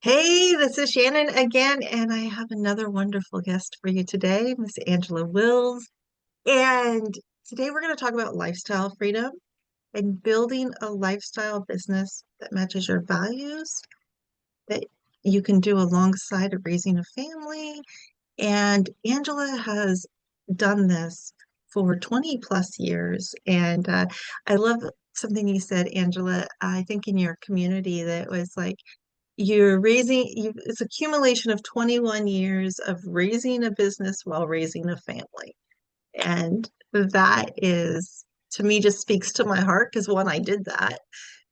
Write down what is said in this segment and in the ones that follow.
Hey, this is Shannon again, and I have another wonderful guest for you today, Miss Angela Wills. And today we're going to talk about lifestyle freedom and building a lifestyle business that matches your values, that you can do alongside of raising a family. And Angela has done this for 20 plus years. And I love something you said, Angela. I think in your community that was like, it's accumulation of 21 years of raising a business while raising a family. And that is, to me, just speaks to my heart because one, I did that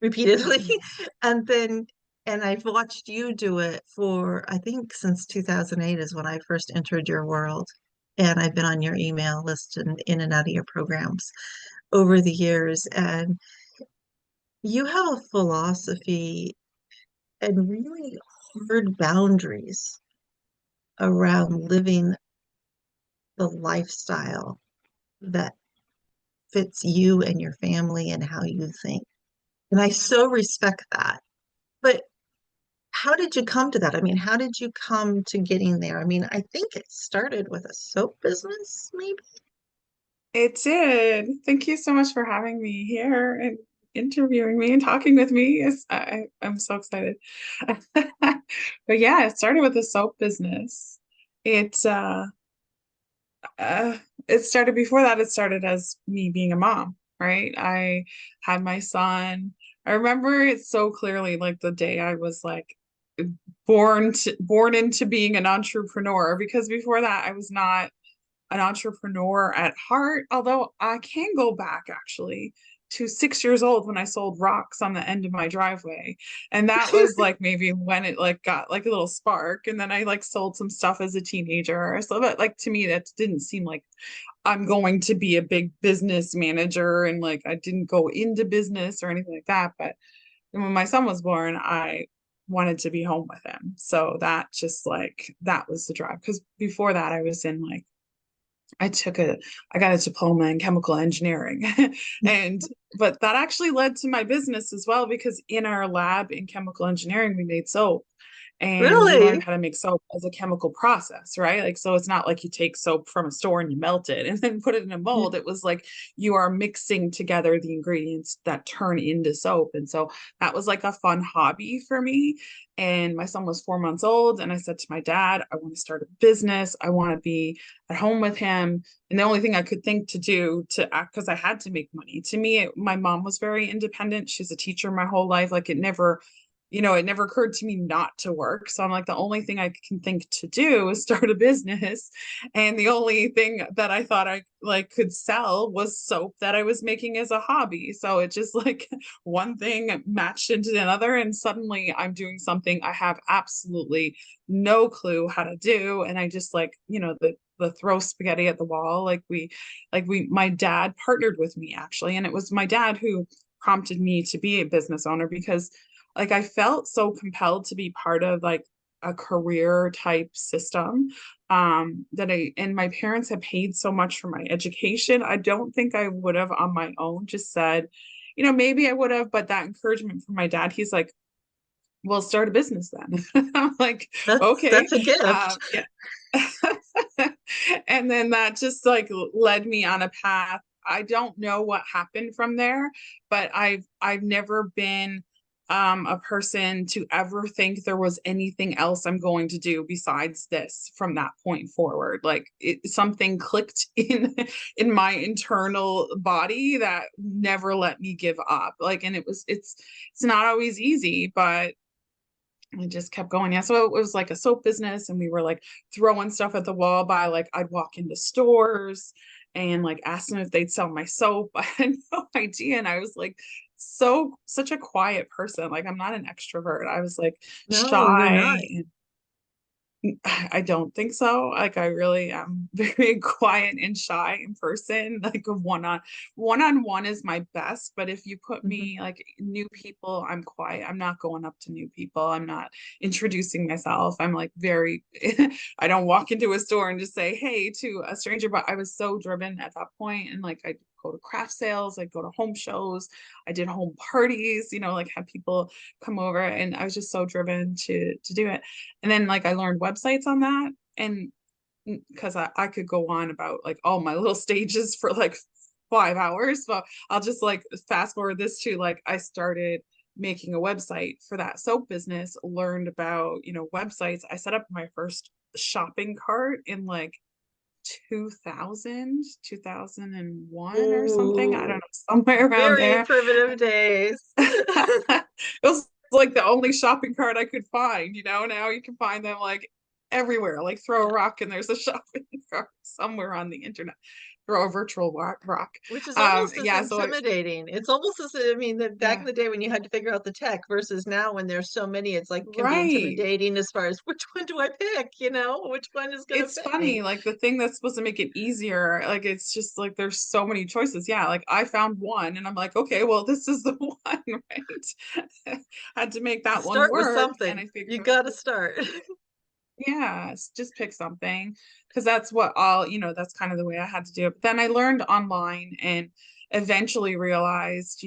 repeatedly. And then, and I've watched you do it for, I think, since 2008 is when I first entered your world. And I've been on your email list and in and out of your programs over the years. And you have a philosophy and really hard boundaries around living the lifestyle that fits you and your family and how you think. And I so respect that. But how did you come to that? I mean, how did you come to getting there? I mean, I think it started with a soap business, maybe. It did. Thank you so much for having me here and interviewing me and talking with me. I'm so excited. But yeah, it started with a soap business. It it started before that. It started as me being a mom, right? I had my son. I remember it so clearly, like the day I was like born into being an entrepreneur, because before that I was not an entrepreneur at heart, although I can go back actually to 6 years old when I sold rocks on the end of my driveway. And that was like maybe when it like got like a little spark. And then I like sold some stuff as a teenager. So that like to me, that didn't seem like I'm going to be a big business manager. And like I didn't go into business or anything like that. But when my son was born, I wanted to be home with him. So that just like that was the drive. Because before that, I was in like I took a I got a diploma in chemical engineering. And but that actually led to my business as well, because in our lab in chemical engineering we made soap, and we Really? learned how to make soap as a chemical process, right? Like, so it's not like you take soap from a store and you melt it and then put it in a mold. It was like you are mixing together the ingredients that turn into soap. And so that was like a fun hobby for me. And my son was 4 months old, and I said to my dad, I want to start a business. I want to be at home with him. And the only thing I could think to do to act, because I had to make money. To me, my mom was very independent. She's a teacher my whole life. Like it never occurred to me not to work. So I'm like, the only thing I can think to do is start a business. And the only thing that I thought I like could sell was soap that I was making as a hobby. So it just like one thing matched into another. And suddenly I'm doing something I have absolutely no clue how to do. And I just like, the throw spaghetti at the wall. My dad partnered with me actually. And it was my dad who prompted me to be a business owner, because like I felt so compelled to be part of like a career type system, that I and my parents had paid so much for my education. I don't think I would have on my own just said, maybe I would have, but that encouragement from my dad, he's like, well, start a business then. I'm like, okay. That's a gift. Yeah. And then that just like led me on a path. I don't know what happened from there, but I've never been a person to ever think there was anything else I'm going to do besides this from that point forward. Like something clicked in my internal body that never let me give up. Like, and it's not always easy, but I just kept going. Yeah. So it was like a soap business, and we were like throwing stuff at the wall by like I'd walk into stores and like ask them if they'd sell my soap. I had no idea. And I was like such a quiet person. Like I'm not an extrovert. I was like No, you're not. shy and I don't think so. Like I really am very quiet and shy in person. Like a one on one is my best. But if you put Mhm. me like new people, I'm quiet. I'm not going up to new people. I'm not introducing myself. I'm like very I don't walk into a store and just say hey to a stranger. But I was so driven at that point, and like I go to craft sales, I'd go to home shows, I did home parties, like have people come over, and I was just so driven to do it. And then like I learned websites on that, and because I could go on about like all my little stages for like 5 hours, but I'll just like fast forward this to like I started making a website for that soap business, learned about, websites. I set up my first shopping cart in like 2001 or something. I don't Ooh, know, somewhere around very there. primitive days. It was like the only shopping cart I could find, now you can find them like everywhere. Like throw a Yeah. rock and there's a shopping cart somewhere on the internet. Throw a virtual rock. Which is almost as Yeah, so intimidating. It's almost as, I mean, that back in yeah, the day when you had to figure out the tech versus now when there's so many, it's like can be right. intimidating as far as which one do I pick, which one is going to It's fit me? funny, like the thing that's supposed to make it easier, like it's just like there's so many choices. Yeah, like I found one and I'm like, okay, well, this is the one, right? Had to make that one Start with work. And something. I figured You out, got to start. yeah, just pick something because that's what all, that's kind of the way I had to do it. But then I learned online and eventually realized,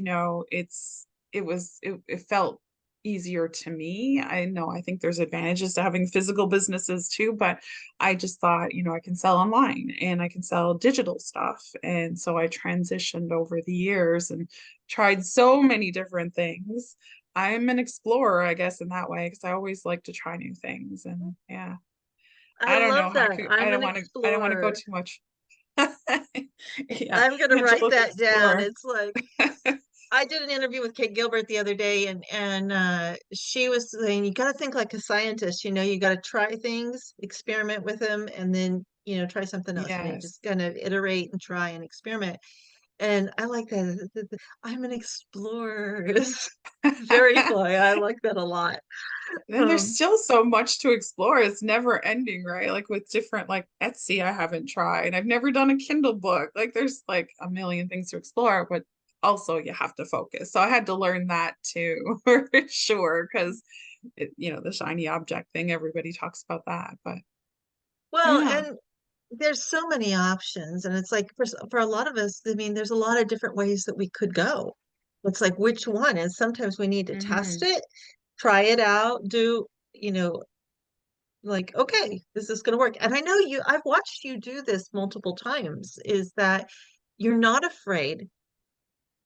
it felt easier to me. I know I think there's advantages to having physical businesses too, but I just thought, I can sell online and I can sell digital stuff. And so I transitioned over the years and tried so many different things. I'm an explorer, I guess, in that way, because I always like to try new things. And yeah, I I don't know love how I that. could, I'm an I don't want to go explorer. too much. Yeah, I'm going to write Angela's that down. explorer. It's like I did an interview with Kate Gilbert the other day, and she was saying you got to think like a scientist. You got to try things, experiment with them, and then try something else. You Yes. just kind of iterate and try and experiment. And I like that. I'm an explorer. It's very fun. I like that a lot. Then there's Um, still so much to explore. It's never ending, right? Like with different, like Etsy, I haven't tried. I've never done a Kindle book. Like there's like a million things to explore, but also you have to focus. So I had to learn that too, for sure, because the shiny object thing, everybody talks about that. But well, yeah. and there's so many options, and it's like for a lot of us, I mean, there's a lot of different ways that we could go. It's like which one, and sometimes we need to test Hmm. it, try it out, do, like, okay, is this going to work? And I know I've watched you do this multiple times, is that you're not afraid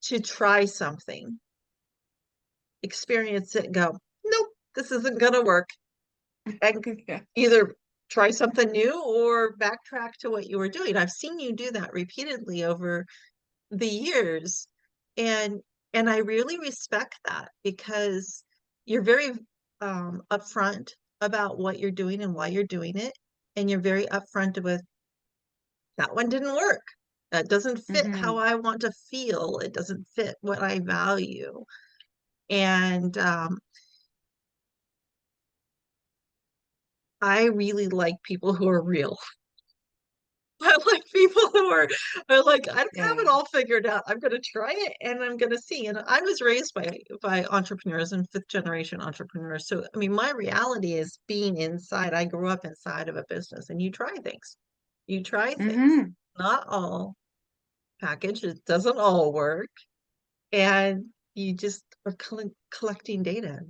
to try something, experience it, and go, nope, this isn't going to work, and Yeah. either try something new or backtrack to what you were doing. I've seen you do that repeatedly over the years, and I really respect that because you're very upfront about what you're doing and why you're doing it, and you're very upfront with that one didn't work. That doesn't fit how Hmm. I want to feel. It doesn't fit what I value. And I really like people who are real. I like people who are like, I don't have Yeah. it all figured out. I'm going to try it and I'm going to see. And I was raised by entrepreneurs and fifth generation entrepreneurs. So I mean, my reality is being inside. I grew up inside of a business, and you try things. You try things. Hmm. Not all package. It doesn't all work, and you just are collecting data.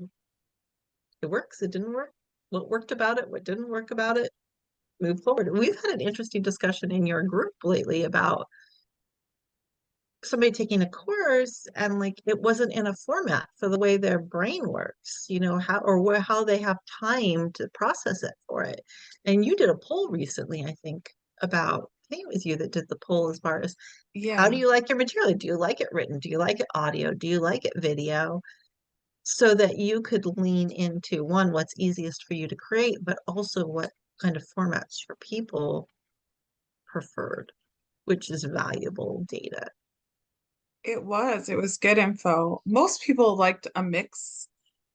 It works. It didn't work. What worked about it? What didn't work about it? Move forward. We've had an interesting discussion in your group lately about somebody taking a course and like it wasn't in a format for the way their brain works, how or where how they have time to process it for it. And you did a poll recently, I think, about I think it was you that did the poll as far as how do Yeah. you like your material? Do you like it written? Do you like it audio? Do you like it video? So that you could lean into one, what's easiest for you to create, but also what kind of formats your people preferred, which is valuable data. It was good info. Most people liked a mix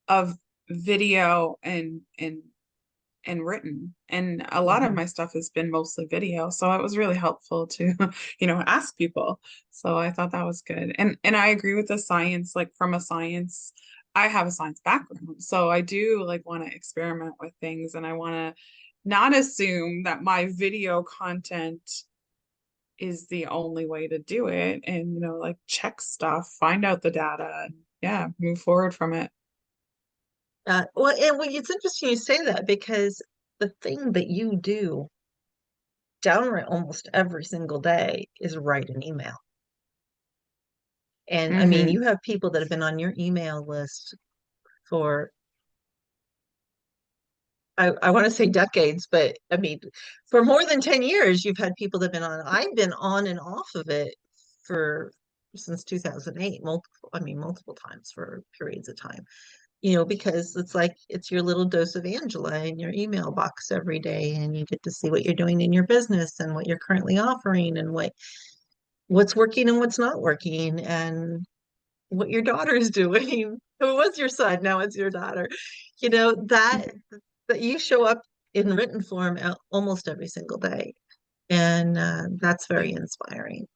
of video and written. And a lot of Mhm. my stuff has been mostly video. So it was really helpful to, ask people. So I thought that was good. And I agree with the science, like from a science, I have a science background. So I do like want to experiment with things and I want to not assume that my video content is the only way to do it. And, like check stuff, find out the data, and yeah, move forward from it. It's interesting you say that because the thing that you do downright almost every single day is write an email. And I mean, Hmm. you have people that have been on your email list for, I want to say decades, but I mean, for more than 10 years, you've had people that have been on. I've been on and off of it for since 2008, multiple times for periods of time, because it's like it's your little dose of Angela in your email box every day, and you get to see what you're doing in your business and what you're currently offering and what's working and what's not working and what your daughter's doing. It was your son, now it's your daughter. That you show up in written form almost every single day. And that's very inspiring.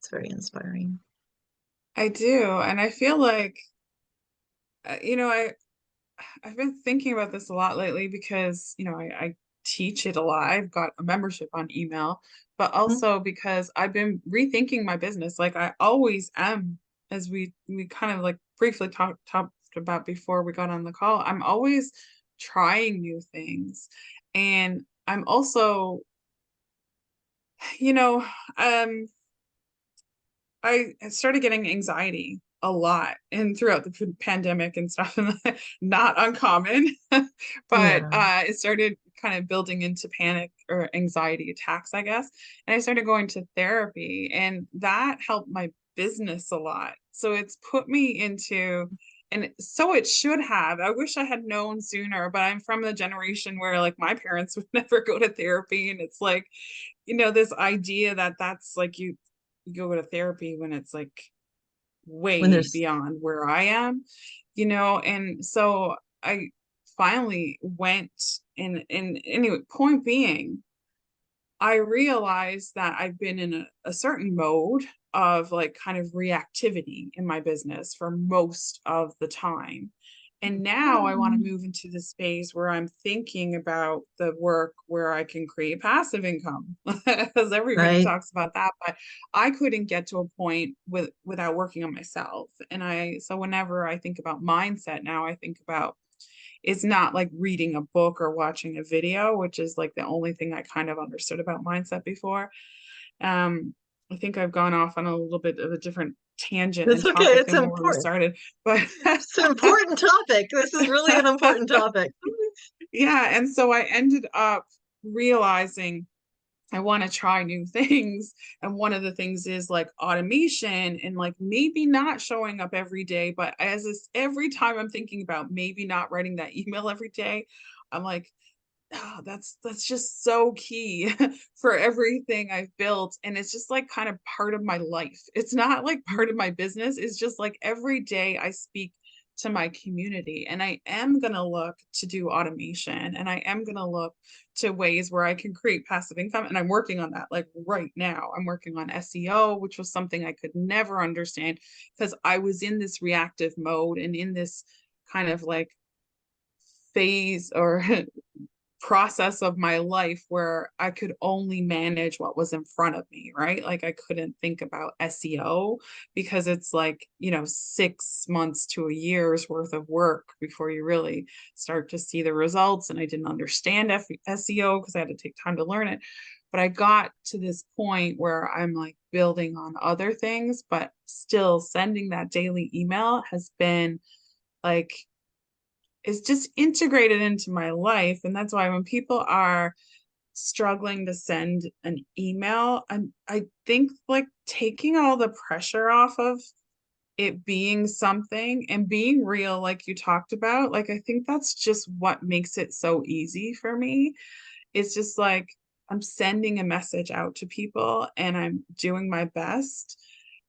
It's very inspiring. I do. And I feel like, I've been thinking about this a lot lately because, I teach it a lot. I've got a membership on email, but Mhm. also because I've been rethinking my business. Like I always am, as we kind of like briefly talked about before we got on the call. I'm always trying new things. And I'm also, you know, um, I started getting anxiety a lot and throughout the pandemic and stuff, and not uncommon, but Yeah, it started kind of building into panic or anxiety attacks, I guess. And I started going to therapy, and that helped my business a lot. So it's put me into, and so it should have. I wish I had known sooner, but I'm from the generation where like my parents would never go to therapy, and it's like, this idea that that's like you go to therapy when it's like when way there's beyond where I am, and so I finally went, and anyway, point being, I realized that I've been in a certain mode of like kind of reactivity in my business for most of the time. And now I want to move into the space where I'm thinking about the work where I can create passive income because everybody right. talks about that, but I couldn't get to a point without working on myself. So whenever I think about mindset now, I think about, it's not like reading a book or watching a video, which is like the only thing I kind of understood about mindset before. Um, I think I've gone off on a little bit of a different tangent It's and okay. topic It's than where we important. started, but It's an important topic. This is really an important topic. yeah. And so I ended up realizing I want to try new things. And one of the things is like automation and like maybe not showing up every day. But every time I'm thinking about maybe not writing that email every day, I'm like, oh, that's just so key for everything I've built. And it's just like kind of part of my life. It's not like part of my business. It's just like every day I speak to my community, and I am going to look to do automation, and I am going to look to ways where I can create passive income. And I'm working on that like right now. I'm working on SEO, which was something I could never understand because I was in this reactive mode and in this kind of like phase or process of my life where I could only manage what was in front of me, right? Like I couldn't think about SEO because it's like, 6 months to a year's worth of work before you really start to see the results. And I didn't understand SEO because I had to take time to learn it. But I got to this point where I'm like building on other things, but still sending that daily email has been like, is just integrated into my life. And that's why when people are struggling to send an email, I think like taking all the pressure off of it being something and being real, like you talked about, like I think that's just what makes it so easy for me. It's just like I'm sending a message out to people and I'm doing my best,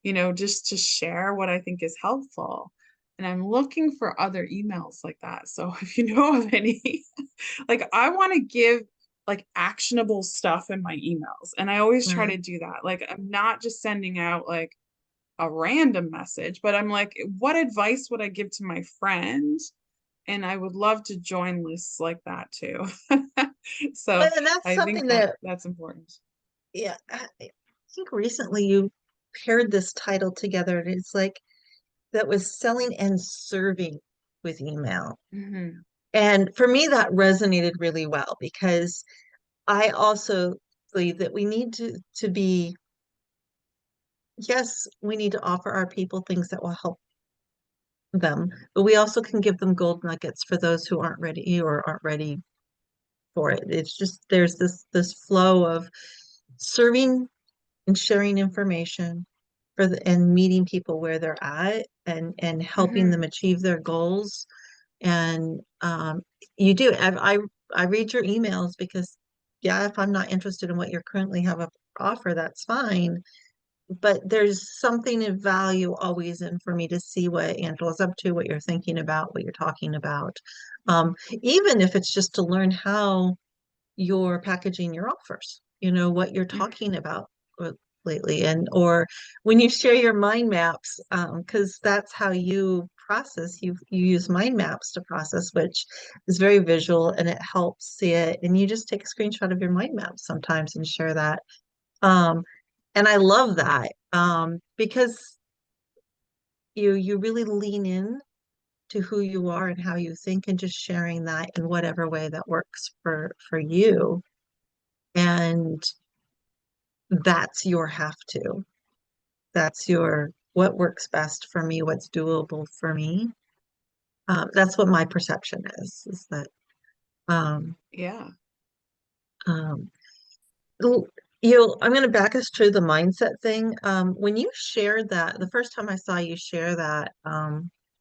just to share what I think is helpful. And I'm looking for other emails like that. So if you know of any, like I want to give like actionable stuff in my emails. And I always try to Right. do that. Like I'm not just sending out like a random message, but I'm like, what advice would I give to my friend? And I would love to join lists like that too. So And that's I think something that that, that's important. yeah, think recently you paired this title together, and it's like that was selling and serving with email. Hmm. And for me, that resonated really well because I also believe that we need to be, yes, we need to offer our people things that will help them, but we also can give them gold nuggets for those who aren't ready or aren't ready for it. It's just there's this flow of serving and sharing information and meeting people where they're at and helping them Hmm. achieve their goals. And you do. I read your emails because yeah, if I'm not interested in what you currently have a offer, that's fine. But there's something of value always in for me to see what Angela's up to, what you're thinking about, what you're talking about. Even if it's just to learn how you're packaging your offers, what you're talking about uh, lately, and or when you share your mind maps, because that's how you process, you use mind maps to process, which is very visual and it helps see it. And you just take a screenshot of your mind map sometimes and share that. Um, and I love that because you really lean in to who you are and how you think and just sharing that in whatever way that works for you. And that's your have to. That's your what works best for me, what's doable for me. That's what my perception is that um, Yeah. um, I'm going to back us to the mindset thing. When you shared that, the first time I saw you share that,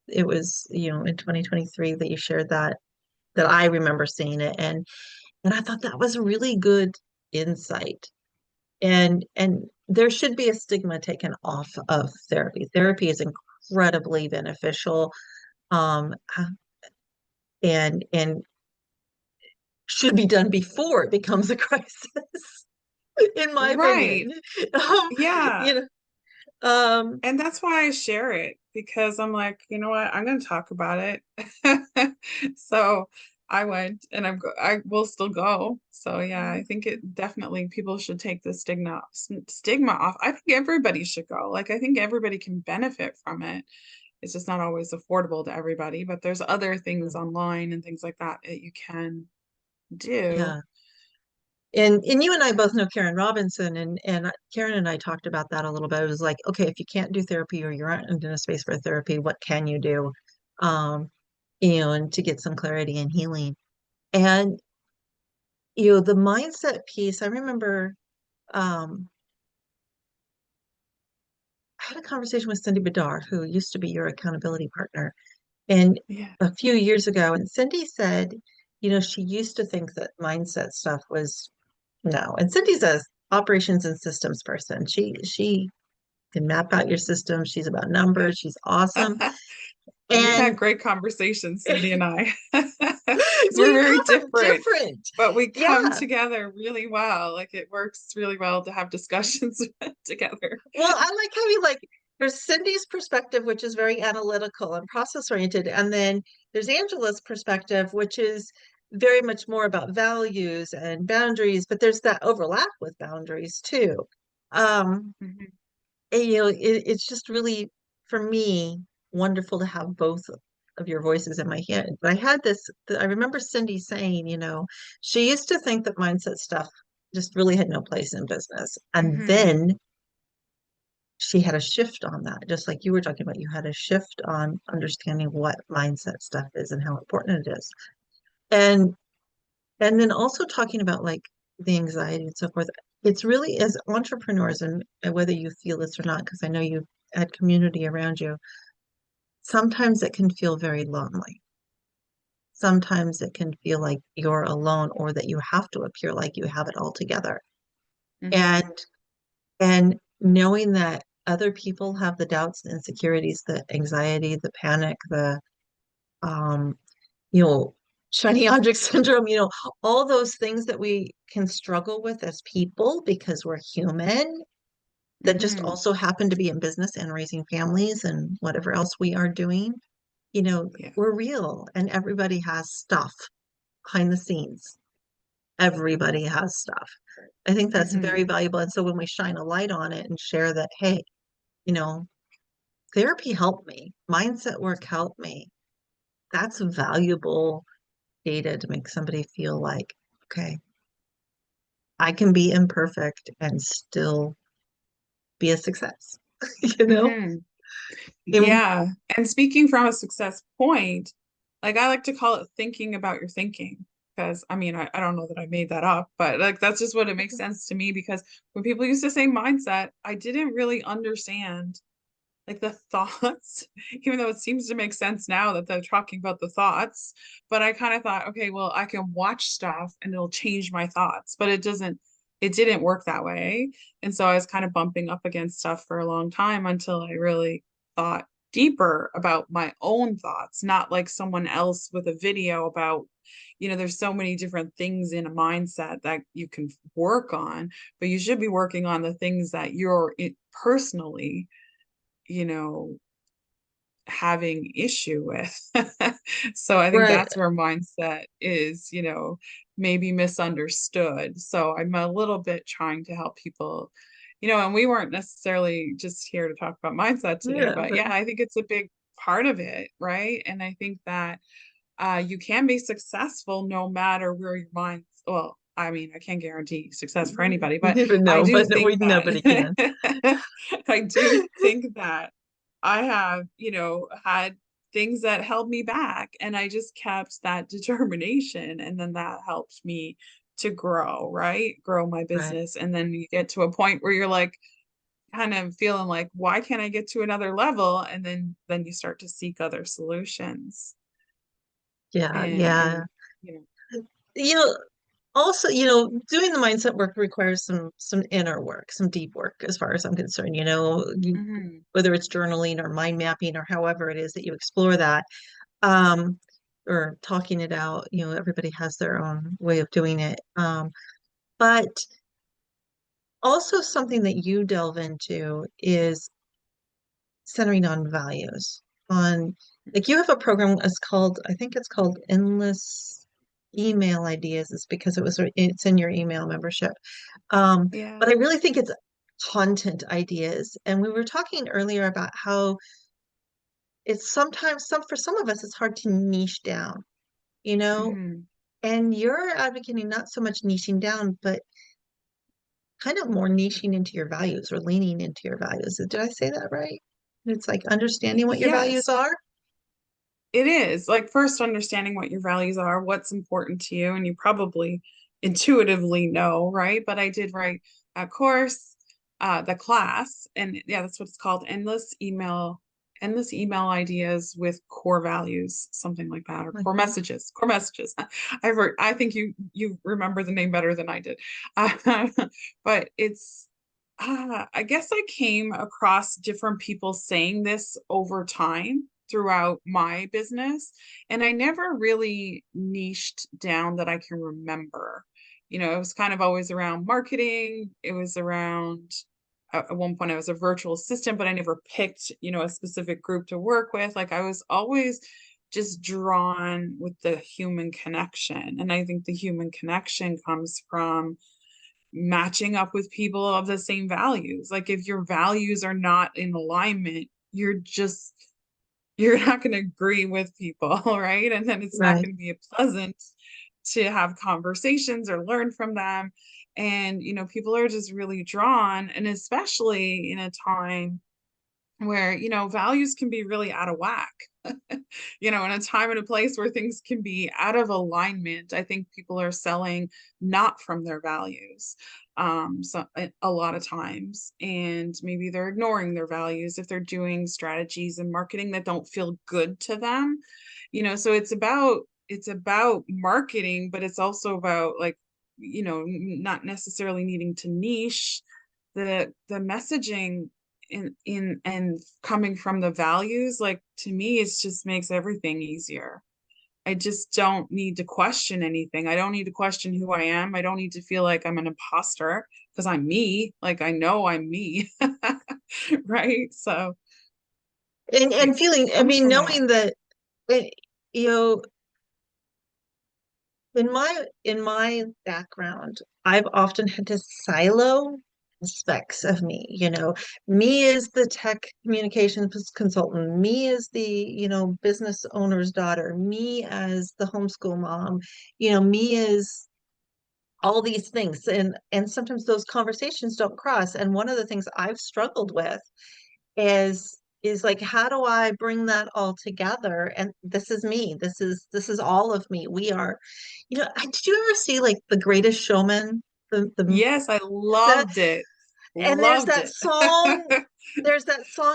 it was, in 2023 that you shared that I remember seeing it. And I thought that was really good insight. And there should be a stigma taken off of therapy. Therapy is incredibly beneficial, um, and should be done before it becomes a crisis, in my Right. opinion. Um, Yeah. you know, um, And that's why I share it because I'm like, you know what? I'm going to talk about it. So I went and I will still go. So yeah, I think it definitely people should take the stigma off. I think everybody should go. Like I think everybody can benefit from it. It's just not always affordable to everybody, but there's other things online and things like that that you can do. yeah. And you and I both know Karen Robinson, and Karen and I talked about that a little bit. It was like, okay, if you can't do therapy or you're not in a space for therapy, what can you do? Um, and to get some clarity and healing. And the mindset piece, I remember um, I had a conversation with Cindy Bedar, who used to be your accountability partner, and Yeah. a few years ago, and Cindy said, she used to think that mindset stuff was no. And Cindy's a operations and systems person. She can map out your system. She's about numbers. She's awesome. We've had And great conversations, Cindy and I, because we're we very are different, different. but we come Yeah. together really well. Like it works really well to have discussions together. Well, I like how you like there's Cindy's perspective, which is very analytical and process oriented, and then there's Angela's perspective, which is very much more about values and boundaries, but there's that overlap with boundaries too. Um, Mhm. and, it's just really, for me, wonderful to have both of your voices in my head. But I had I remember Cindy saying, she used to think that mindset stuff just really had no place in business. And Mhm. then she had a shift on that, just like you were talking about. You had a shift on understanding what mindset stuff is and how important it is. And and then also talking about like the anxiety and so forth. It's really as entrepreneurs, and whether you feel this or not, because I know you've had community around you, sometimes it can feel very lonely. Sometimes it can feel like you're alone or that you have to appear like you have it all together. Mhm. And and knowing that other people have the doubts, the insecurities, the anxiety, the panic, the um, you know, shiny object syndrome, all those things that we can struggle with as people because we're human, that just Mhm. also happen to be in business and raising families and whatever else we are doing, Yeah. we're real and everybody has stuff behind the scenes. everybody has stuff. I think that's very Hmm. valuable. And so when we shine a light on it and share that, hey, you know, therapy helped me, mindset work helped me, that's valuable data to make somebody feel like, okay, I can be imperfect and still be a success, you know? Hmm. And Yeah. And speaking from a success point, like I like to call it thinking about your thinking. Because I mean, I don't know that I made that up, but like that's just what it makes sense to me. Because when people used to say mindset, I didn't really understand like the thoughts, even though it seems to make sense now that they're talking about the thoughts. But I kind of thought, okay, well, I can watch stuff and it'll change my thoughts, but it didn't work that way. And so I was kind of bumping up against stuff for a long time until I really thought deeper about my own thoughts, not like someone else with a video about, there's so many different things in a mindset that you can work on, but you should be working on the things that you're personally you know, having issue with. So I think right, that's where mindset is, maybe misunderstood. So I'm a little bit trying to help people, and we weren't necessarily just here to talk about mindset today, yeah, but but yeah, I think it's a big part of it, right? And I think that you can be successible no matter where your mind's, well, I mean, I can't guarantee success for anybody, you but never I know, do but think we that nobody can. I do think that I have, had things that held me back and I just kept that determination and then that helped me to grow, right? Grow my Right. business. And then you get to a point where you're like kind of feeling like, why can't I get to another level? And then you start to seek other solutions Yeah, and yeah. you know, You know, also, doing the mindset work requires some inner work, some deep work, as far as I'm concerned. mhm. Whether it's journaling or mind mapping or however it is that you explore that, um, or talking it out. Everybody has their own way of doing it. But also something that you delve into is centering on values. On like you have a program, I think it's called Endless Email Ideas. It's because it's in your email membership. Um, Yeah. but I really think it's content ideas. And we were talking earlier about how it's sometimes for some of us it's hard to niche down, you know, Hmm. and you're advocating not so much niching down, but kind of more niching into your values or leaning into your values. Did I say that right? It's like understanding what your values Yes. are. It is like first understanding what your values are, what's important to you, and you probably intuitively know, right? But I did write a course, the class, and yeah, that's what it's called, endless email ideas with core values, something like that, or core Mhm. messages, core messages. I think you remember the name better than I did, but it's. I guess I came across different people saying this over time throughout my business. And I never really niched down that I can remember. It was kind of always around marketing. It was around, at one point, I was a virtual assistant, but I never picked, a specific group to work with. Like I was always just drawn with the human connection. And I think the human connection comes from matching up with people of the same values. Like if your values are not in alignment, you're not going to agree with people, right? And then it's not Right. going to be pleasant to have conversations or learn from them. And, people are just really drawn, and especially in a time where, values can be really out of whack. In a time and a place where things can be out of alignment, I think people are selling not from their values. So a lot of times, and maybe they're ignoring their values if they're doing strategies and marketing that don't feel good to them. So it's about marketing, but it's also about like, not necessarily needing to niche the messaging in and coming from the values. Like to me it just makes everything easier. I just don't need to question anything. I don't need to question who I am. I don't need to feel like I'm an imposter because I'm me. Like I know I'm me. Right? So And it feeling, I comes mean, from that. knowing that, it, you know, in my background, I've often had to silo aspects of me, me is the tech communications consultant, me is the, business owner's daughter, me as the homeschool mom, me is all these things. And sometimes those conversations don't cross. And one of the things I've struggled with is like, how do I bring that all together? And this is me. This is all of me. We are, did you ever see like The Greatest Showman? The Yes, I that loved it. and there's Loved that it. song,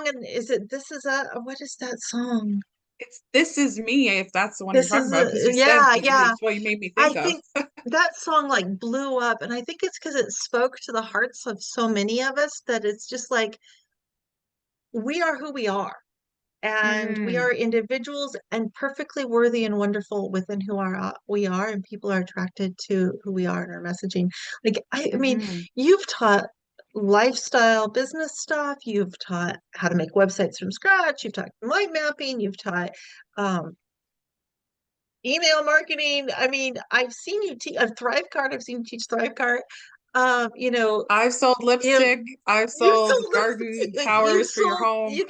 and is it This Is a what is that song? It's This Is Me, if that's the one you're This talking is about, because you said yeah, yeah. that's what you made me I think of. think that song like blew up, and I think it's because it spoke to the hearts of so many of us that it's just like we are who we are. And we Hmm. are individuals and perfectly worthy and wonderful within who we are, and people are attracted to who we are in our messaging. Like, I mean, Hmm. you've taught lifestyle business stuff, you've taught how to make websites from scratch, you've taught mind mapping, you've taught um, email marketing. I mean, I've seen you teach a Thrivecart. I've seen you teach Thrivecart. Um, you know, I've sold you know, lipstick. I've you sold sold garden this, you towers for your sold, home.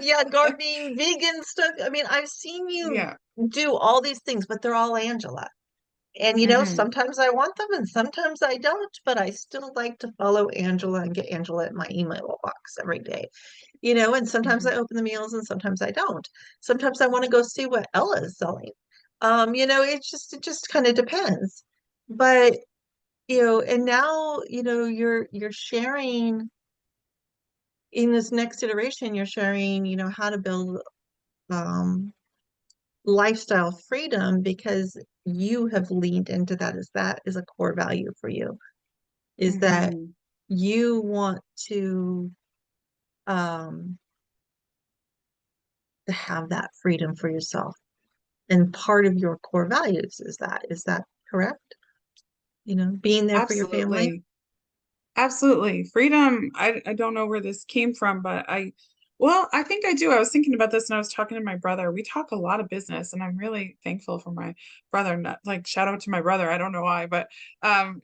yeah, gardening, vegan stuff. I mean, I've seen you Yeah. do all these things, but they're all Angela. And Hmm. sometimes I want them and sometimes I don't, but I still like to follow Angela and get Angela in my email box every day. And sometimes I Hmm. open the meals and sometimes I don't. Sometimes I want to go see what Ella is selling. It just kind of depends. But, and now, you're sharing in this next iteration, you're sharing, how to build um, lifestyle freedom because you have leaned into that is a core value for you, is that Hmm. you want um, to have that freedom for yourself. And part of your core values is that correct? Being there for your family. Absolutely. Absolutely. Freedom. I don't know where this came from, but well, I think I do. I was thinking about this and I was talking to my brother. We talk a lot of business and I'm really thankful for my brother. Not like shout out to my brother. I don't know why, but I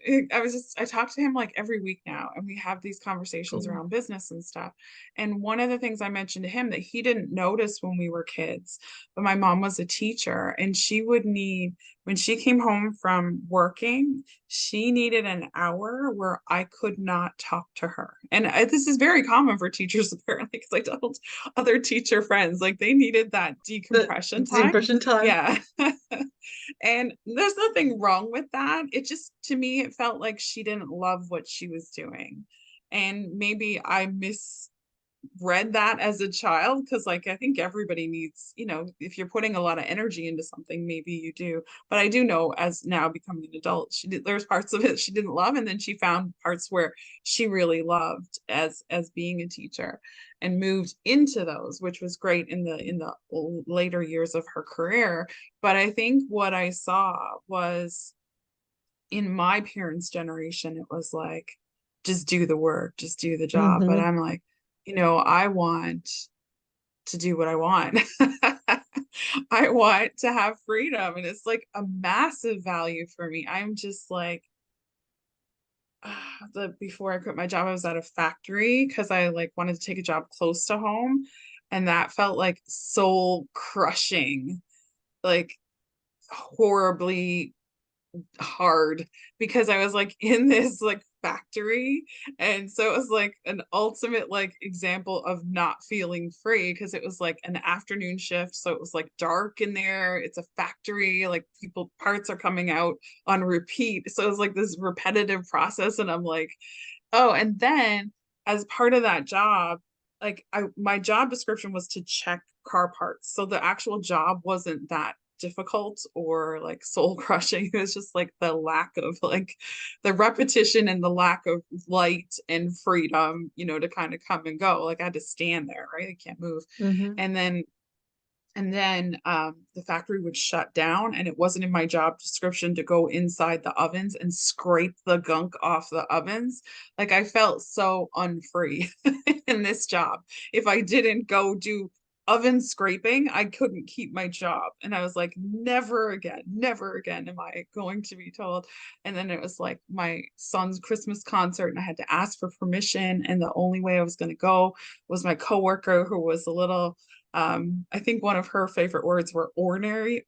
talk to him like every week now and we have these conversations Cool. around business and stuff. And one of the things I mentioned to him that he didn't notice when we were kids, but my mom was a teacher and she would need when she came home from working, she needed an hour where I could not talk to her. And this is very common for teachers, apparently, because I told other teacher friends, like they needed that The decompression time. impression time. Yeah. And there's nothing wrong with that. It just, to me, it felt like she didn't love what she was doing. And maybe I read that as a child because like I think everybody needs, if you're putting a lot of energy into something, maybe you do. But I do know as now becoming an adult, there's parts of it she didn't love, and then she found parts where she really loved as being a teacher and moved into those, which was great in the later years of her career. But I think what I saw was in my parents' generation, it was like, just do the work, just do the job. But Hmm. I'm like, I want to do what I want. I want to have freedom. And it's like a massive value for me. I'm just like, the before I quit my job, I was at a factory because I like wanted to take a job close to home. And that felt like soul crushing, like horribly hard because I was like in this like factory. And so it was like an ultimate like example of not feeling free because it was like an afternoon shift. So it was like dark in there. It's a factory, like people parts are coming out on repeat. So it was like this repetitive process. And I'm like, oh, and then as part of that job, like my job description was to check car parts. So the actual job wasn't that difficult or like soul crushing. It was just like the lack of like the repetition and the lack of light and freedom, to kind of come and go. Like I had to stand there, right? I can't move. Hmm. And then the factory would shut down, and it wasn't in my job description to go inside the ovens and scrape the gunk off the ovens. Like I felt so unfree in this job if I didn't go do oven scraping, I couldn't keep my job. And I was like, never again am I going to be told. And then it was like my son's Christmas concert, and I had to ask for permission. And the only way I was going to go was my coworker, who was a little, I think one of her favorite words were ornery,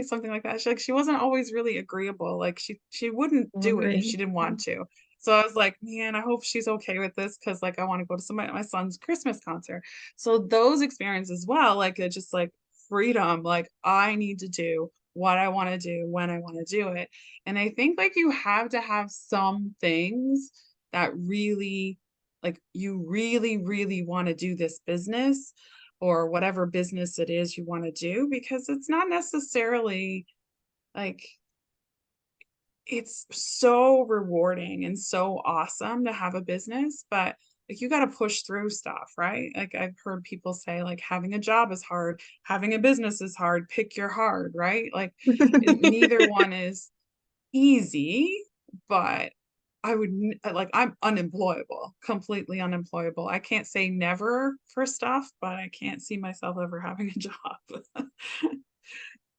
something like that. She wasn't always really agreeable. Like she wouldn't do it if she Wondering. didn't want to. So I was like, man, I hope she's okay with this, because like I want to go to my son's Christmas concert. So those experiences as well, like it just like freedom, like I need to do what I want to do when I want to do it. And I think like you have to have some things that really, like you really want to do this business, or whatever business it is you want to do, because it's not necessarily like, it's so rewarding and so awesome to have a business, but like you got to push through stuff, right? Like I've heard people say like having a job is hard, having a business is hard, pick your hard, right? Like neither one is easy, but like I'm unemployable, completely unemployable. I can't say never for stuff, but I can't see myself ever having a job.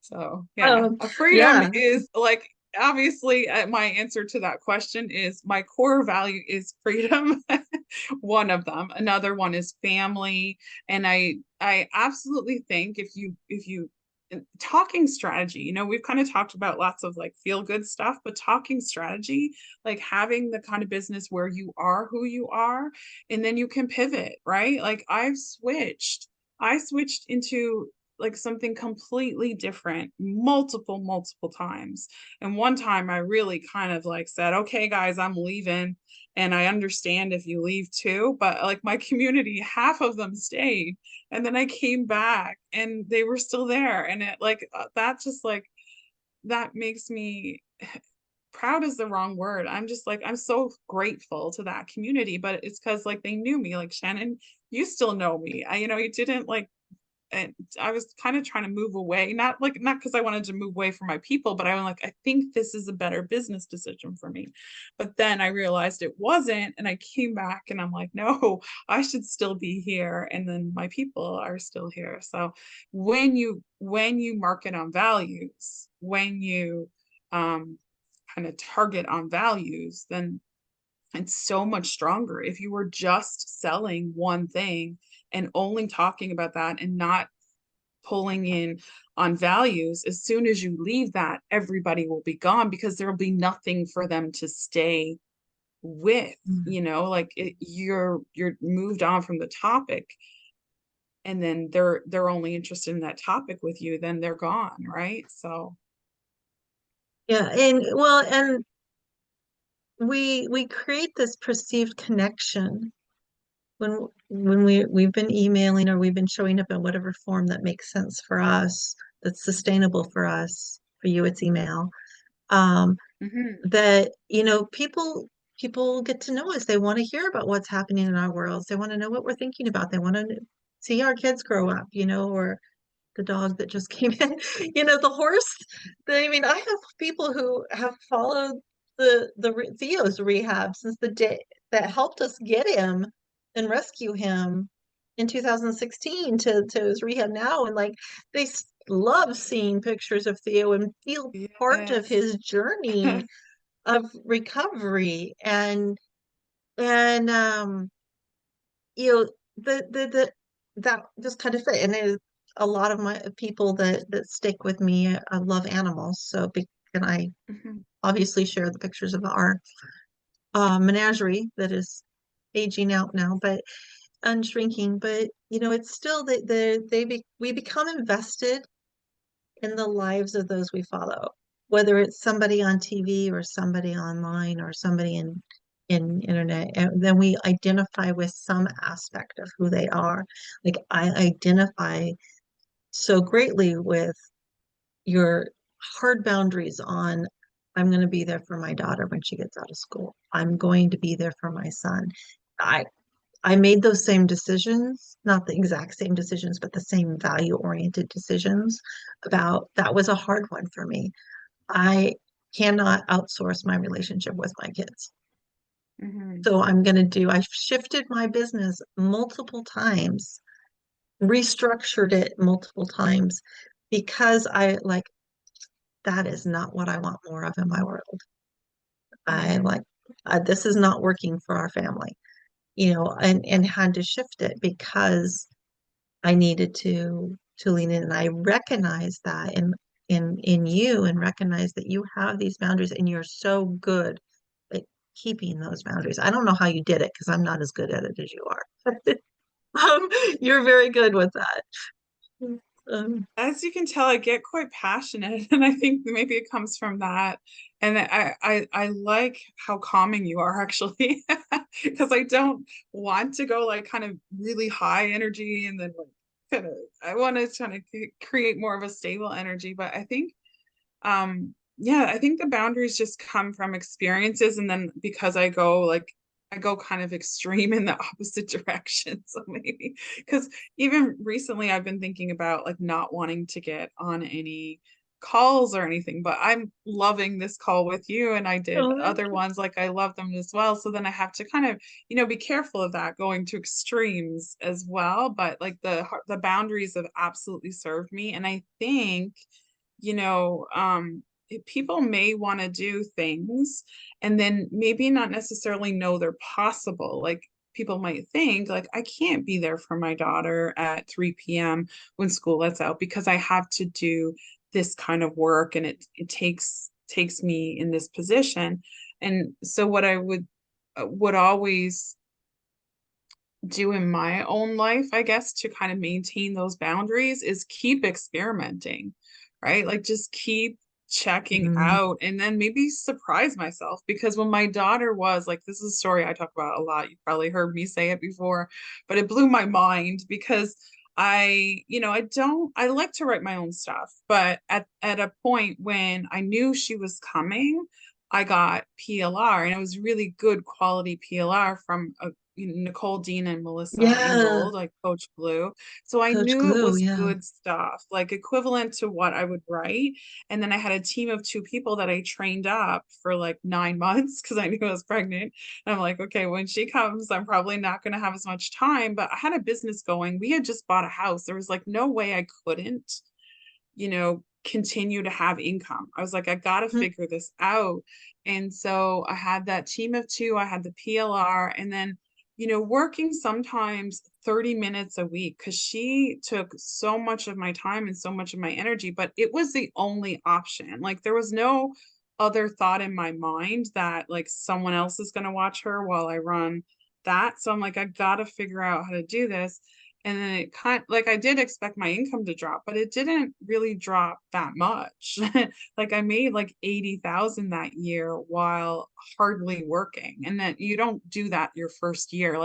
So yeah, Um, a freedom yeah, is like, obviously my answer to that question is my core value is freedom. One of them. Another one is family. And I absolutely think if you talking strategy, we've kind of talked about lots of like feel good stuff, but talking strategy, like having the kind of business where you are who you are, and then you can pivot, right? Like I switched into like something completely different multiple times. And one time I really kind of like said, okay, guys, I'm leaving. And I understand if you leave too, but like my community, half of them stayed. And then I came back and they were still there. And it like, that just like, that makes me, proud is the wrong word. I'm just like, I'm so grateful to that community, but it's because like they knew me, like Shannon, you still know me. You didn't like, and I was kind of trying to move away, not because I wanted to move away from my people, but I was like, I think this is a better business decision for me. But then I realized it wasn't, and I came back and I'm like, no, I should still be here, and then my people are still here. So when you market on values, when you kind of target on values, then it's so much stronger. If you were just selling one thing and only talking about that and not pulling in on values, as soon as you leave that, everybody will be gone, because there will be nothing for them to stay with, like you're moved on from the topic, and then they're only interested in that topic with you, then they're gone, right? So yeah, and well, and we create this perceived connection when we've been emailing or we've been showing up in whatever form that makes sense for us, that's sustainable for us. For you, it's email. mhm. That people get to know us. They want to hear about what's happening in our worlds. They want to know what we're thinking about. They want to see our kids grow up, or the dog that just came in, the horse. I mean, I have people who have followed Theo's rehab since the day that helped us get him and rescue him in 2016 to his rehab now, and like love seeing pictures of Theo and feel part of Yes. his journey of recovery. And you know the that just kind of fit. And there's a lot of my people that stick with me. I love animals, and I Mhm. obviously share the pictures of our menagerie that is aging out now, but and shrinking. But it's still that we become invested in the lives of those we follow, whether it's somebody on TV or somebody online or somebody in internet. And then we identify with some aspect of who they are. Like I identify so greatly with your hard boundaries on, I'm going to be there for my daughter when she gets out of school. I'm going to be there for my son. I I made those same decisions, not the exact same decisions, but the same value-oriented decisions. About that was a hard one for me. I cannot outsource my relationship with my kids. Mhm. So I've shifted my business multiple times restructured it multiple times because I like that is not what I want more of in my world. I Mhm. like this is not working for our family, you know, and had to shift it because I needed to lean in. And I recognize that in you and recognize that you have these boundaries and you're so good at keeping those boundaries. I don't know how you did it because I'm not as good at it as you are. You're very good with that. Um, As you can tell, I get quite passionate, and I think maybe it comes from that. And I like how calming you are actually, because I don't want to go like kind of really high energy and then like kind of I want to kind of create more of a stable energy. But I think yeah, I think the boundaries just come from experiences, and then because I go kind of extreme in the opposite direction. So maybe because even recently I've been thinking about like not wanting to get on any calls or anything, but I'm loving this call with you, and I did oh, thank other you. ones like I love them as well. So then I have to kind of, be careful of that going to extremes as well. But like the boundaries have absolutely served me. And I think, you know, people may want to do things and then maybe not necessarily know they're possible. Like people might think like I can't be there for my daughter at 3 p.m. when school lets out because I have to do this kind of work and it takes me in this position. And so what I would always do in my own life, I guess, to kind of maintain those boundaries is keep experimenting, right? Like just keep checking Mm, out and then maybe surprise myself because when my daughter was like, this is a story I talk about a lot. You probably heard me say it before, but it blew my mind because I like to write my own stuff, but at a point when I knew she was coming, I got PLR and it was really good quality PLR from Nicole Dean and Melissa yeah, Ingold, like Coach Blue. So I Coach knew it Glue, was yeah. good stuff, like equivalent to what I would write. And then I had a team of two people that I trained up for like 9 months because I knew I was pregnant. And I'm like, okay, when she comes, I'm probably not going to have as much time. But I had a business going. We had just bought a house. There was like no way I couldn't, continue to have income. I was like, I got to Mhm. figure this out. And so I had that team of two, I had the PLR, and then, working sometimes 30 minutes a week because she took so much of my time and so much of my energy, but it was the only option. Like, there was no other thought in my mind that like someone else is going to watch her while I run that. So I'm like, I got to figure out how to do this. And then it kind like I did expect my income to drop, but it didn't really drop that much. Like I made like 80,000 that year while hardly working. And then you don't do that your first year.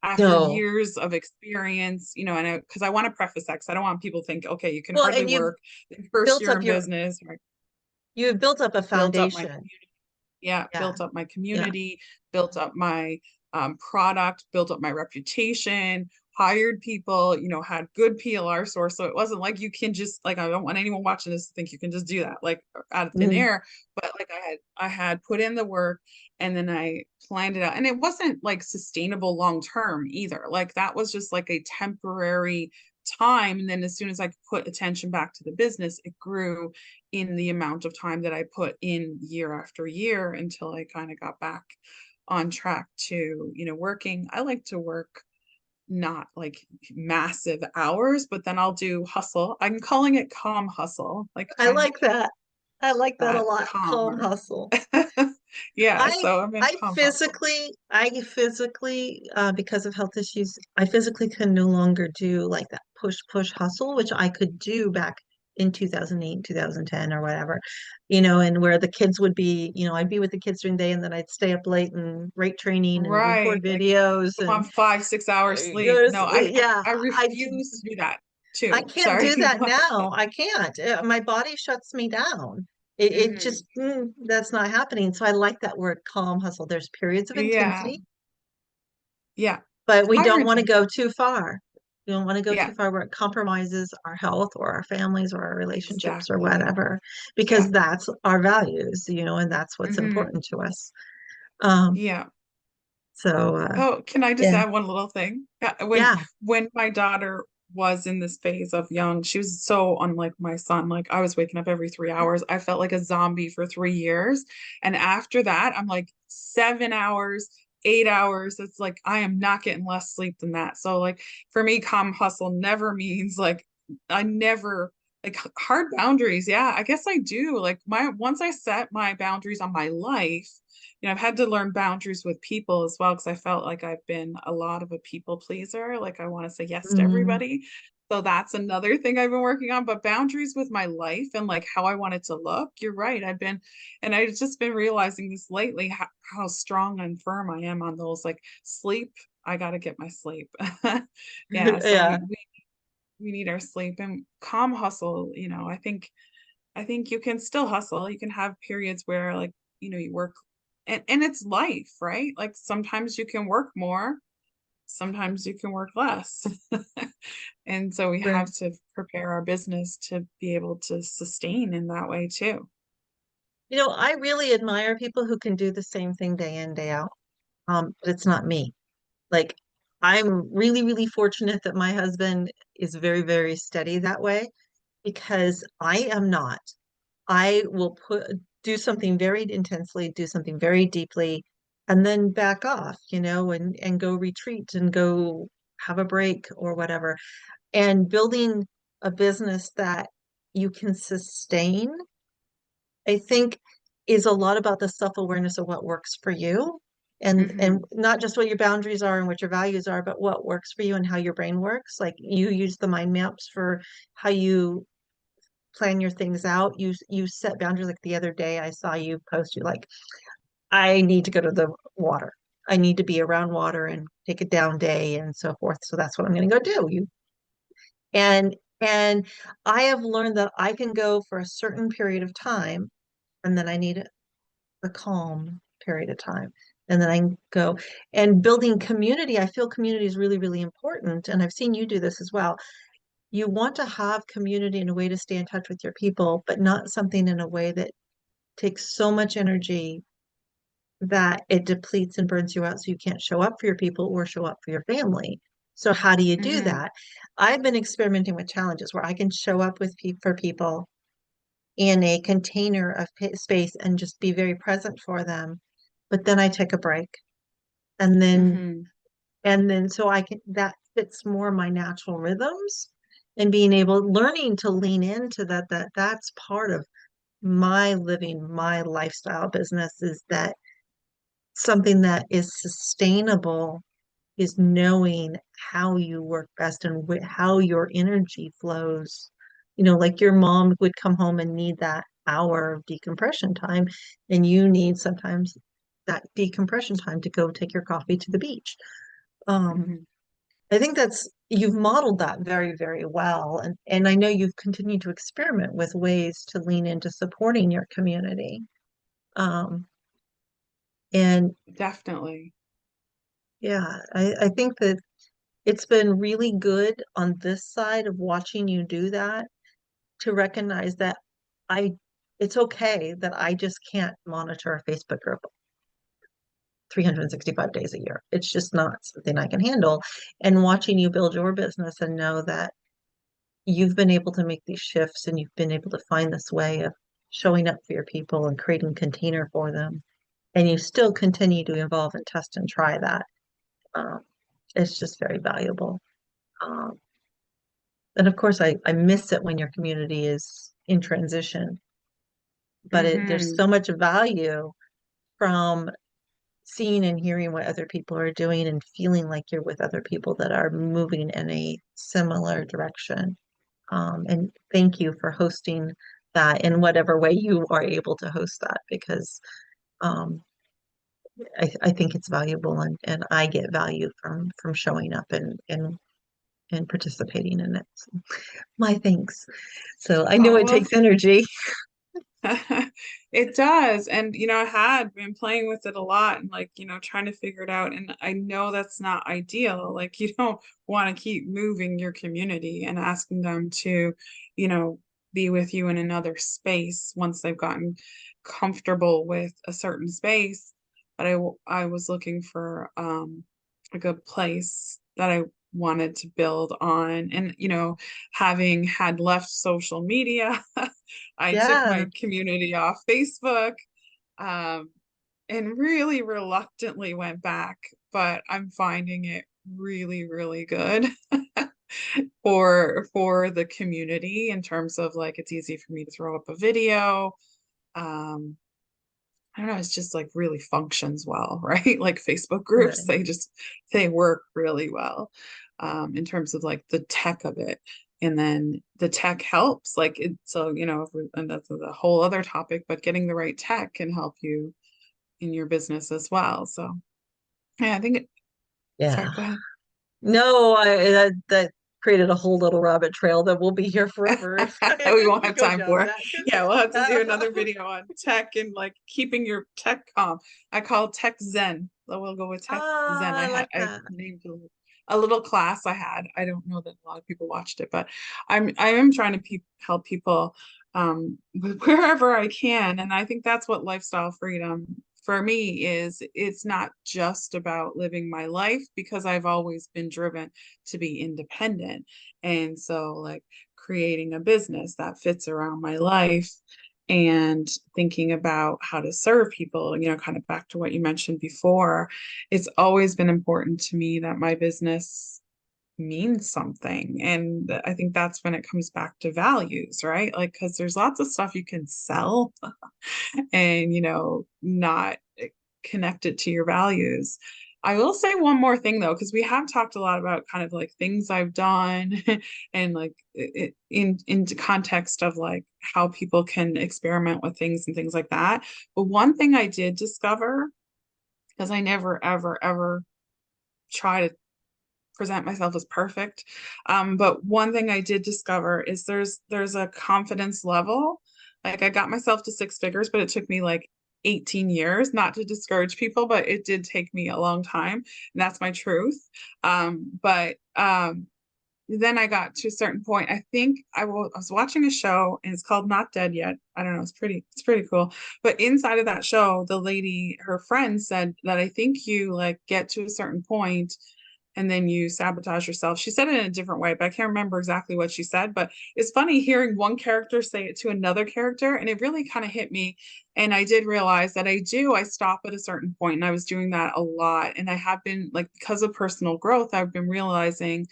After No. years of experience, and because I want to preface that, 'cause I don't want people to think, okay, you can Well, hardly and work the first built year up in your business, right? you've built up a Built up my foundation. yeah, Yeah, built up my yeah. community, built up my product, built up my reputation, hired people, had good PLR source. So it wasn't like you can just like I don't want anyone watching this to think you can just do that like out of thin Mm. air. But like I had put in the work and then I planned it out. And it wasn't like sustainable long term either. Like that was just like a temporary time. And then as soon as I could put attention back to the business, it grew in the amount of time that I put in year after year until I kind of got back on track to, working. I like to work not like massive hours, but then I'll do hustle. I'm calling it calm hustle, like I trying to like keep that. I like that a that lot. Calm calmer. hustle. Yeah, I so I'm in calm hustle. I physically, because of health issues, I physically can no longer do like that push hustle, which I could do back in 2008, 2010 or whatever, and where the kids would be, I'd be with the kids during the day and then I'd stay up late and rate training and record Right. Like videos I'm and on 5, 6 hours sleep. No, yeah, I I did. refuse to do that I too. can't Sorry. do that now. I can't. My body shuts me down. It Mhm. just, that's not happening. So I like that word calm hustle. There's periods of Yeah. intensity, Yeah. but we Higher don't want to go intensity. too far. We don't want to go Yeah, too far where it compromises our health or our families or our relationships or exactly. whatever, Yeah. because that's our values, and that's what's Hmm. important to us. Um, Yeah. so Oh, can I just yeah, add one little thing? Yeah, when yeah. when my daughter was in this phase of young. She was so unlike my son. Like I was waking up every 3 hours. I felt like a zombie for 3 years. And after that, I'm like 7 hours, 8 hours. It's like I am not getting less sleep than that. So like for me, calm hustle never means like I never like hard boundaries. Yeah, I guess I do. Like my once I set my boundaries on my life, I've had to learn boundaries with people as well because I felt like I've been a lot of a people pleaser. Like I want to say yes to Mm. everybody. So that's another thing I've been working on. But boundaries with my life and like how I want it to look. You're right. And I've just been realizing this lately how strong and firm I am on those. Like sleep, I got to get my sleep. Yeah. So Yeah. we need our sleep and calm hustle. I think you can still hustle. You can have periods where like, you work and it's life, right? Like sometimes you can work more, sometimes you can work less. And so we Right. have to prepare our business to be able to sustain in that way too. I really admire people who can do the same thing day in, day out. But it's not me. Like, I'm really, really fortunate that my husband is very, very steady that way because I am not. I will do something very intensely, do something very deeply, and then back off, and go retreat and go have a break or whatever. And building a business that you can sustain, I think, is a lot about the self-awareness of what works for you. And Hmm. not just what your boundaries are and what your values are, but what works for you and how your brain works. Like you use the mind maps for how you plan your things out. You set boundaries. Like the other day, I saw you post. You like, I need to go to the water. I need to be around water and take a down day and so forth. So that's what I'm going to go do. And I have learned that I can go for a certain period of time, and then I need a calm period of time. And then I can go and building community. I feel community is really, really important. And I've seen you do this as well. You want to have community in a way to stay in touch with your people, but not something in a way that takes so much energy that it depletes and burns you out so you can't show up for your people or show up for your family. So how do you do Hmm. that? I've been experimenting with challenges where I can show up for people in a container of space and just be very present for them. But then I take a break and then Hmm. so I can that fits more my natural rhythms and being able learning to lean into that's part of my living my lifestyle business is that something that is sustainable is knowing how you work best and how your energy flows. Like your mom would come home and need that hour of decompression time, and you need sometimes that decompression time to go take your coffee to the beach. Um, Hmm. I think you've modeled that very, very well. And I know you've continued to experiment with ways to lean into supporting your community. Um, and Definitely. yeah, I think that it's been really good on this side of watching you do that to recognize that I it's okay that I just can't monitor a Facebook group 365 days a year. It's just not something I can handle. And watching you build your business and know that you've been able to make these shifts and you've been able to find this way of showing up for your people and creating container for them. And you still continue to evolve and test and try that. Um, it's just very valuable. Um, and of course, I miss it when your community is in transition, but there's Hmm. so much value from seeing and hearing what other people are doing and feeling like you're with other people that are moving in a similar direction. And thank you for hosting that in whatever way you are able to host that because um, I think it's valuable and I get value from showing up and participating in it. So, my thanks. So I know Oh, it well, takes energy. it does. And, I had been playing with it a lot and like, trying to figure it out. And I know that's not ideal. Like, you don't want to keep moving your community and asking them to, you know, be with you in another space once they've gotten comfortable with a certain space. But I was looking for a good place that wanted to build on. And, having had left social media, I took Yeah. my community off Facebook, um, and really reluctantly went back, but I'm finding it really, really good for the community in terms of like it's easy for me to throw up a video. Um, I don't know, it's just like really functions well, right? Like Facebook groups, Good. they work really well in terms of like the tech of it. And then the tech helps, like it, so and that's a whole other topic, but getting the right tech can help you in your business as well. So yeah, I think sorry, Yeah. go ahead. No, that created a whole little rabbit trail that will be here forever We if won't we have go time down for it. that. Yeah, we'll have to do another 'Cause, video on tech and like keeping your tech calm. I call it tech zen. So we'll go with tech zen. I like I that. named a little class I had. I don't know that a lot of people watched it, but I am trying to help people wherever I can. And I think that's what lifestyle freedom for me is. It's not just about living my life because I've always been driven to be independent. And so like creating a business that fits around my life and thinking about how to serve people, kind of back to what you mentioned before, it's always been important to me that my business means something. And I think that's when it comes back to values, right? Like, because there's lots of stuff you can sell and, not connect it to your values. I will say one more thing though, because we have talked a lot about kind of like things I've done and like into context of like how people can experiment with things and things like that. But one thing I did discover, because I never ever ever try to present myself as perfect. But one thing I did discover is there's a confidence level. Like I got myself to six figures, but it took me like 18 years, not to discourage people, but it did take me a long time. And that's my truth. But then I got to a certain point. I think I was watching a show and it's called Not Dead Yet. I don't know, it's pretty cool. But inside of that show, the lady, her friend said that I think you like get to a certain point and then you sabotage yourself. She said it in a different way, but I can't remember exactly what she said. But it's funny hearing one character say it to another character, and it really kind of hit me. And I did realize that I stop at a certain point, and I was doing that a lot. And I have been like, because of personal growth, I've been realizing,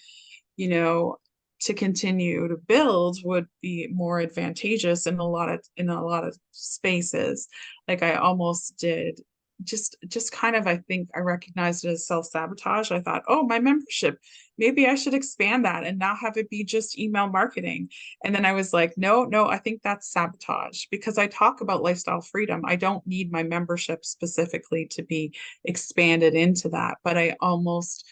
you know, to continue to build would be more advantageous in a lot of spaces. Like I almost did just kind of I think I recognized it as self-sabotage. I thought, oh, my membership, maybe I should expand that and not have it be just email marketing. And then I was like, no, I think that's sabotage because I talk about lifestyle freedom. I don't need my membership specifically to be expanded into that, but I almost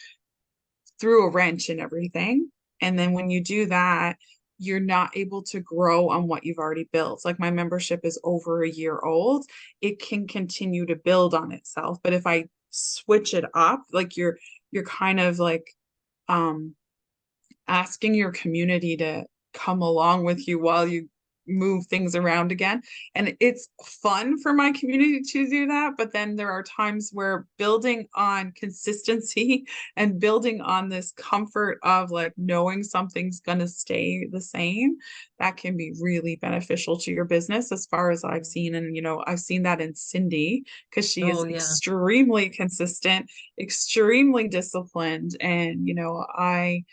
threw a wrench in everything. And then when you do that, you're not able to grow on what you've already built. Like my membership is over a year old, it can continue to build on itself. But if I switch it up, like you're kind of like um asking your community to come along with you while you move things around again. And it's fun for my community to do that. But then there are times where building on consistency and building on this comfort of like knowing something's going to stay the same, that can be really beneficial to your business as far as I've seen. And, I've seen that in Cindy because she is Oh yeah. extremely consistent, extremely disciplined. And, I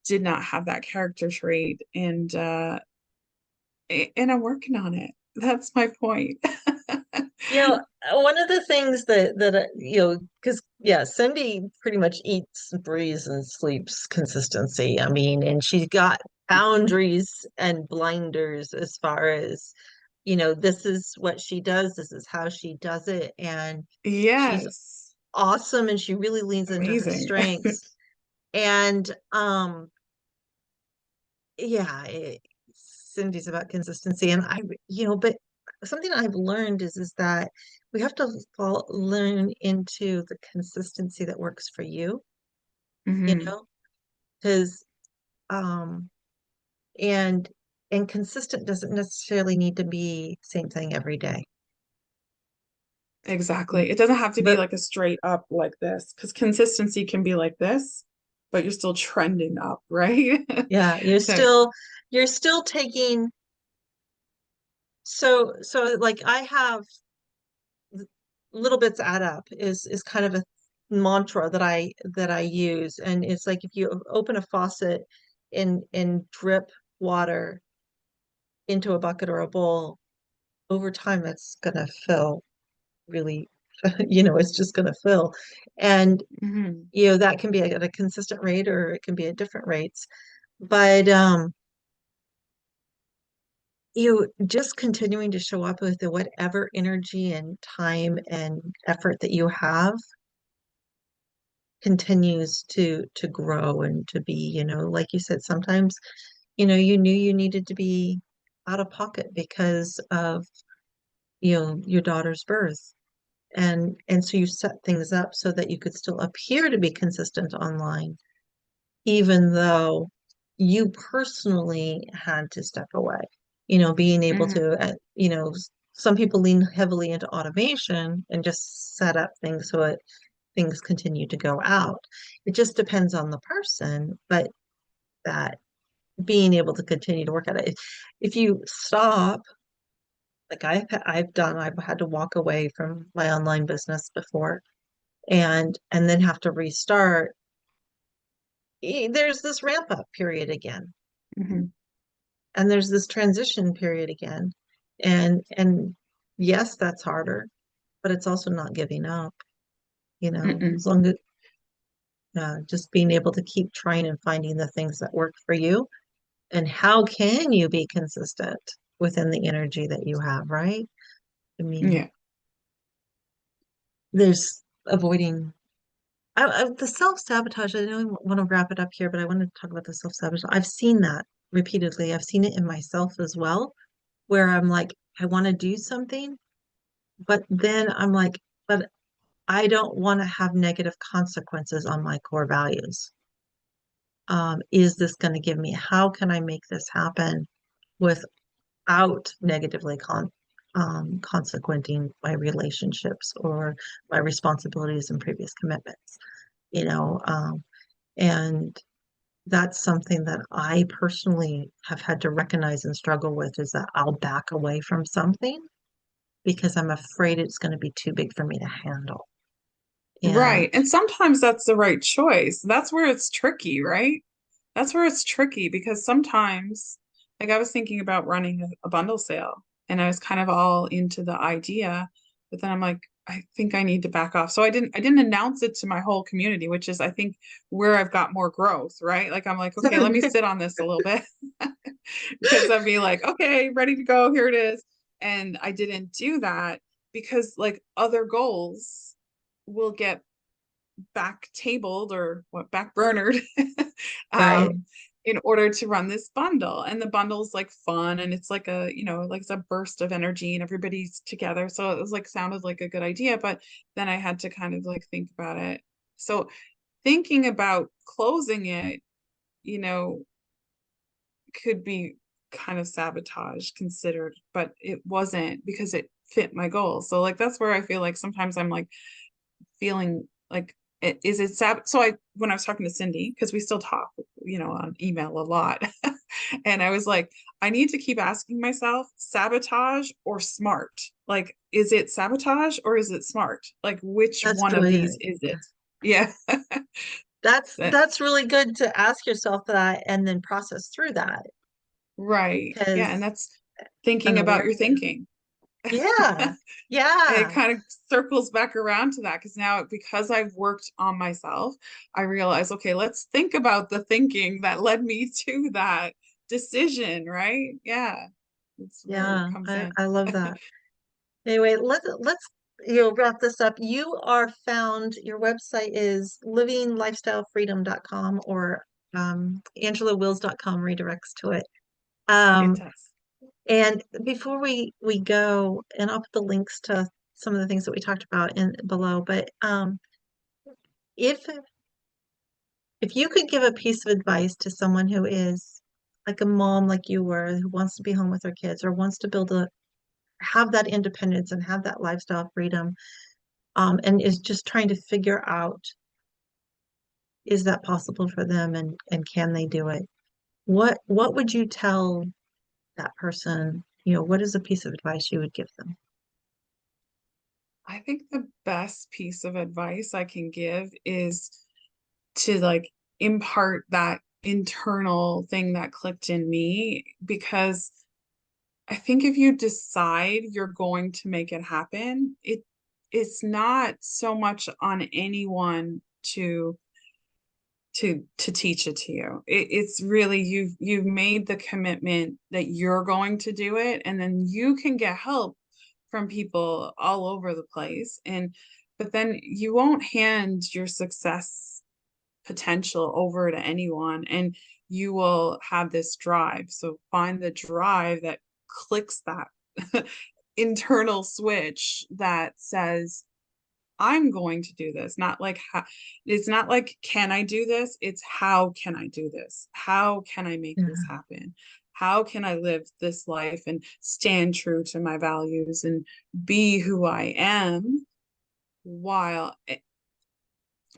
did not have that character trait and I'm working on it. That's my point. One of the things because yeah, Cindy pretty much eats, breathes, and sleeps consistency. I mean, and she's got boundaries and blinders as far as, this is what she does, this is how she does it, and she's Yes. awesome, and she really leans into her Amazing. strengths. And yeah, Cindy's about consistency, and but something I've learned is that we have to learn into the consistency that works for you, you Hmm. know, because um, and consistent doesn't necessarily need to be same thing every day. Exactly. It doesn't have to be But like a straight up like this because consistency can be like this. but you're still trending up, right? Yeah, you're So, still taking so like I have little bits add up is kind of a mantra that I use. And it's like if you open a faucet and drip water into a bucket or a bowl, over time that's gonna fill really, it's just gonna fill. And mhm, that can be at a consistent rate or it can be at different rates. But just continuing to show up with the whatever energy and time and effort that you have continues to grow and to be, like you said, sometimes, you knew you needed to be out of pocket because of, your daughter's birth. And so you set things up so that you could still appear to be consistent online, even though you personally had to step away. Being able mhm, to, some people lean heavily into automation and just set up things so things continue to go out. It just depends on the person, but that being able to continue to work at it. If you stop, like I've had to walk away from my online business before and then have to restart. There's this ramp up period again, mhm, and there's this transition period again. And yes, that's harder, but it's also not giving up, mm-mm. as long as just being able to keep trying and finding the things that work for you. And how can you be consistent within the energy that you have, right? I mean, Yeah. there's avoiding the self-sabotage. I don't want to wrap it up here, but I want to talk about the self-sabotage. I've seen that repeatedly. I've seen it in myself as well, where I'm like, I want to do something, but then I'm like, but I don't want to have negative consequences on my core values. Is this going to give me, how can I make this happen without negatively consequenting my relationships or my responsibilities and previous commitments, you know? And that's something that I personally have had to recognize and struggle with, is that I'll back away from something because I'm afraid it's going to be too big for me to handle. Right. And And sometimes that's the right choice. That's where it's tricky, right? That's where it's tricky because sometimes, like I was thinking about running a bundle sale and I was kind of all into the idea, but then I'm like, I think I need to back off. So I didn't announce it to my whole community, which is I think where I've got more growth, right? Like I'm like, okay, let me sit on this a little bit because I'd be like, okay, ready to go, here it is. And I didn't do that because like other goals will get back tabled or what back burnered right, um in order to run this bundle, and the bundle's like fun and it's like a like it's a burst of energy and everybody's together, so it was like sounded like a good idea, but then I had to kind of like think about it. So thinking about closing it, you know could be kind of sabotage considered, but it wasn't because it fit my goals. So like that's where I feel like sometimes I'm like feeling like is it so I when I was talking to Cindy, because we still talk on email a lot, and I was like, I need to keep asking myself, sabotage or smart, like is it sabotage or is it smart, like which that's one of these brilliant. is it? Yeah. That That's really good to ask yourself that and then process through that, right, yeah, and because that's thinking about unaware. your thinking. Yeah, And it yeah, kind of circles back around to that because now, because I've worked on myself, I realize, okay, let's think about the thinking that led me to that decision, right? Yeah, that's where it yeah. comes I, in. I love that. Anyway, let's wrap this up. You are found, your website is livinglifestylefreedom.com, or angelawills.com redirects to it. It Um, does. and before we go, and I'll put the links to some of the things that we talked about in below, but if if you could give a piece of advice to someone who is like a mom like you were, who wants to be home with her kids or wants to have that independence and have that lifestyle freedom, and is just trying to figure out, is that possible for them and can they do it? What would you tell that person? What is a piece of advice you would give them? I think the best piece of advice I can give is to like impart that internal thing that clicked in me, because I think if you decide you're going to make it happen, it's not so much on anyone to teach it to you. It's really you've made the commitment that you're going to do it, and then you can get help from people all over the place. And but then you won't hand your success potential over to anyone, and you will have this drive. So find the drive that clicks that internal switch that says, I'm going to do this. Not like how, it's not like, can I do this? It's how can I do this? How can I make this Yeah. happen? How can I live this life and stand true to my values and be who I am while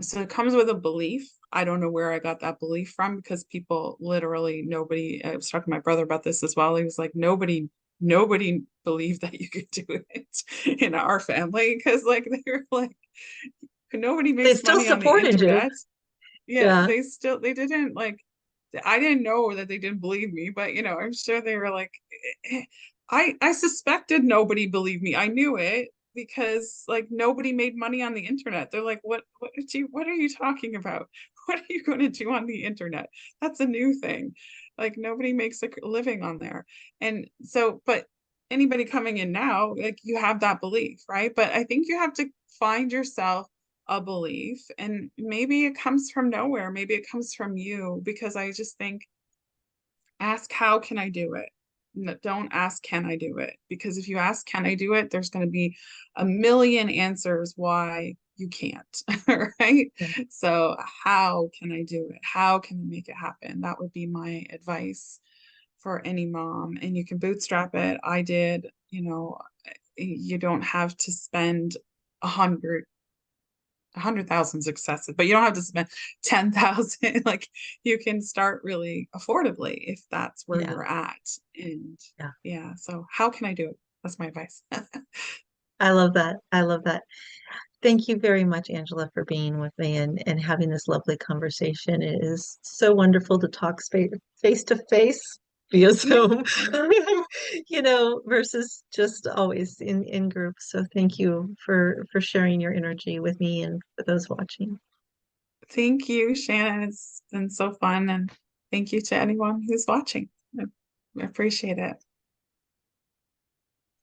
so it comes with a belief. I don't know where I got that belief from, because people literally nobody, I was talking to my brother about this as well. He was like, nobody believed that you could do it in our family, because like they were like, nobody They makes still money on the supported you. internet. Yeah, Yeah. they didn't like, I didn't know that they didn't believe me, but I'm sure they were like, I suspected nobody believed me. I knew it because like nobody made money on the internet. They're like, what are you talking about? What are you going to do on the internet? That's a new thing. Like nobody makes a living on there. And so, but anybody coming in now, like you have that belief, right? But I think you have to find yourself a belief, and maybe it comes from nowhere, maybe it comes from you, because I just think, ask how can I do it. Don't ask can I do it, because if you ask can I do it, there's going to be a million answers why you can't. Right? Yeah. So how can I do it? How can I make it happen? That would be my advice for any mom. And you can bootstrap it. I did. You don't have to spend 100,000 is excessive, but you don't have to spend 10,000. Like you can start really affordably if that's where Yeah. you're at. And Yeah. yeah, so how can I do it? That's my advice. I love that. I love that. Thank you very much, Angela, for being with me and having this lovely conversation. It is so wonderful to talk face to face via Yeah. Zoom, versus just always in groups. So thank you for sharing your energy with me and for those watching. Thank you, Shannon. It's been so fun. And thank you to anyone who's watching. I appreciate it.